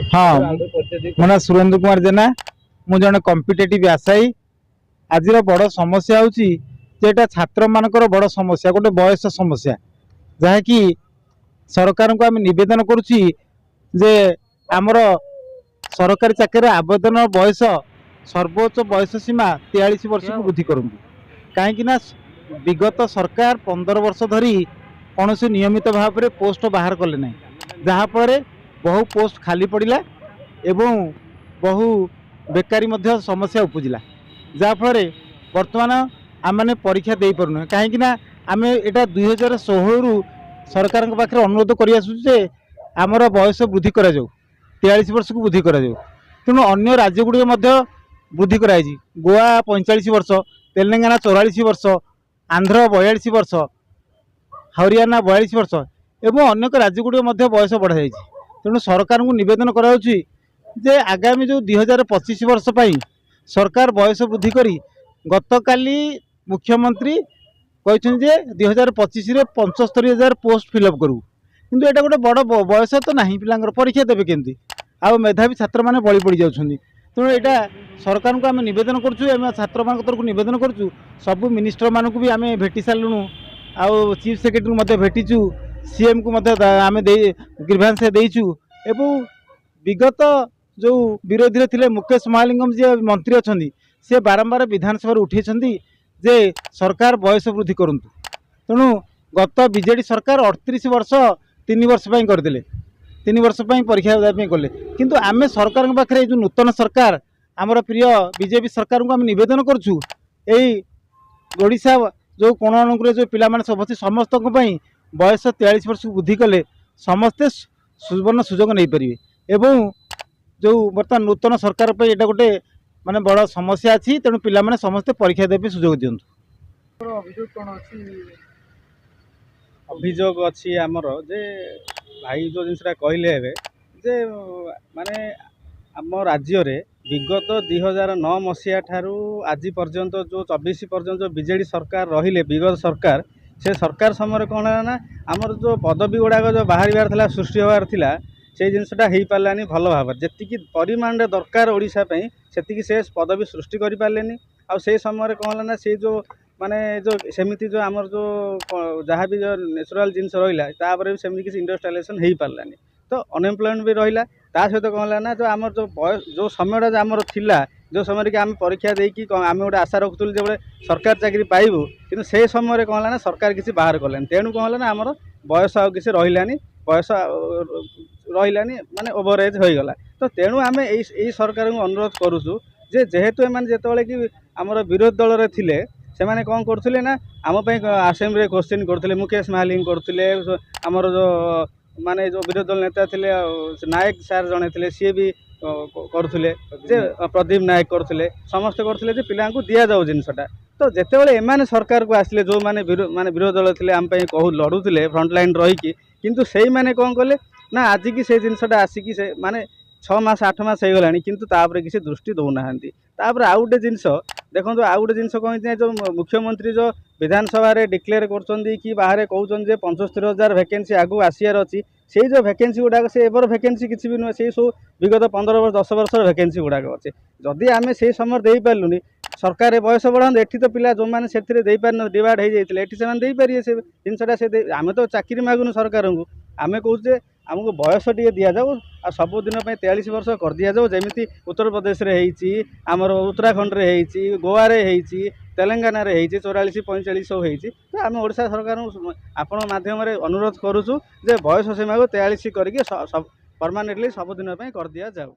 हाँ मो ना सुरेंद्र कुमार जेना मु जने कॉम्पिटिटिव आशायी आज बड़ समस्या होटा छात्र मानकर बड़ समस्या गोटे बयस समस्या जहाँकि सरकार को आम नवेदन करुच्ची जे आमर सरकारी चाकरी आवेदन बयस सर्वोच्च बयस सीमा 43 वर्ष को वृद्धि करूँ कहीं विगत सरकार 15 वर्ष धरी कौन से नियमित भाव में पोस्ट बाहर कले ना जहाँफल बहु पोस्ट खाली पड़ा एवं बहु बेकारी समस्या उपजिला जहाँफल बर्तमान आम मैंने परीक्षा दे पारनु कहीं आम यहाँ 2016 रु सरकार पाखे अनुरोध कर आमर बयस वृद्धि करा 43 वर्ष को वृद्धि करा तेणु अन्य राज्यगुड़िक वृद्धि कराई गोवा 45 वर्ष तेलंगाना 44 वर्ष आंध्र 42 वर्ष हरियाणा 42 वर्ष एवं अनेक राज्यगुड़िक बयस बढ़ाई तेणु सरकार को नवेदन कर आगामी जो 2025 वर्ष पर सरकार बयस वृद्धि कर गत काली मुख्यमंत्री कहते 2025 रे 75,000 पोस्ट फिलअप करूँ किंतु एटा गोटे बड़ बयस तो ना पिलांकर परीक्षा देवे केमती आ मेधावी छात्र मैंने बड़ी पड़ जा तेणु यहाँ सरकार को आम नवेदन करें छात्र मान तरफ नवेदन करूँ सबू मिनिस्टर मानक भी आम भेटी सारूँ आउ चीफ सेक्रेटरी को भेटीचु सीएम को आम ग्रीभांस देचु एवं विगत जो विरोधी थे मुकेश महालिंगम जी मंत्री अच्छा सी बारंबार विधानसभा उठे जे सरकार बयस वृद्धि करूँ तेणु गत बीजेडी सरकार 38 वर्ष 3 वर्ष करदे 3 वर्ष परीक्षा कले किंतु आम सरकार पाखे जो नूतन सरकार आमर प्रिय बीजेपी सरकार को आम नवेदन करुँ ओडिशा जो कोण अनुकूल जो पिला सब अच्छे समस्त बयस 43 वर्ष को वृद्धि कले समस्ते सुवर्ण सुजोग नहीं पारे एवं जो बर्तमान नूतन सरकार पर यहाँ गोटे माने बड़ समस्या अच्छी तेणु पिला माने समस्ते परीक्षा देवे सुजोग दिंतु अभियोग अच्छी आमर जे भाई जो जिनसा कहले जे माने आम राज्य रे विगत 2009 मसीहा ठारू आज पर्यंत जो 24 पर्यंत जो बीजेडी सरकार रहिले विगत सरकार से सरकार समय कौन है ना आमर जो पदवी गुड़ाक जो बाहर था सृष्टि होबार थिला से जिनसा हो पारानी भल भाव जी परिमाण दरकार ओडिशा से से पदवी सृष्टि कर पारे आउ से समय कौन है ना से जो माने जो सेमिति जो आमर जो जहाँ भी जो नेचुरल जिनस रहा भी सेमती किसी इंडस्ट्रियलाइजेशन हो पारानी तो अनएम्प्लॉयमेंट भी रहा सहित कौन है ना जो आमर जो बयस जो समयटा आमर थिला जो समय कि आम परीक्षा देकी आम गोटे आशा रखुलु जो सरकार चाकरी पाइबू कि से समय कौन है ना सरकार किसी बाहर कलानी तेणु कौन है ना आमर बयस आ किसी रही बयस रही माने ओवर एज हो गला तो तेणु आम यही सरकार को अनुरोध करुचु जेहेतु एम जिते कि आमर विरोधी दल रे थिले से मैंने कौन करते ना आम आसेम्बली क्वेश्चन करते मुकेश महालिंग करते आमर जो माने जो विरोधी दल नेता थे नायक सार जड़े थे सी भी करते प्रदीप नायक करते समस्ते करते पिला दि जाऊ जिनसटा तो जितेबाला एम सरकार को आसिले जो मैंने माने विरोधी दल थे आम कहू लड़ुले फ्रंट लाइन रहीकि किंतु से मैंने कौन कले ना आज की से जिनसटा आसिकी से माने 6 मास 8 मास हो गलानी किंतु तापर किसी दृष्टि दौना तापर आउ गोटे जिनस देखो आउ गोटे जिनस कहीं जो मुख्यमंत्री जो विधानसभा डिक्लेयर कर कि बाहर कहते 75,000 वैकेंसी आगू आसियार अच्छी से जो वैकेंसी गुड़ाक से एवर वैकेंसी किसी भी नुहे से सब विगत 15 वर्ष 10 वर्ष वैकेंसी गुड़ाक अच्छे जदि आम से समय दे पार्लुनि सरकार बयस बढ़ा एठी तो पिला जो मैंने से डिवाइड हो जाते ये पारे से जिनसा से आम तो चाकरी मागुन सरकार को आम कहूँ आमको बयस टे दि जाऊ आ सबुदिन 43 वर्ष कर दि जाऊ जमी उत्तर प्रदेश रे आमर उत्तराखंड रे गोवा रे तेलंगाना रे 44 45 सब होती तो आम ओडिशा सरकार आपण माध्यम अनुरोध करुचु जे बयस सीमा को 43 करके परमानेंटली सबुदिन कर दि जाऊ।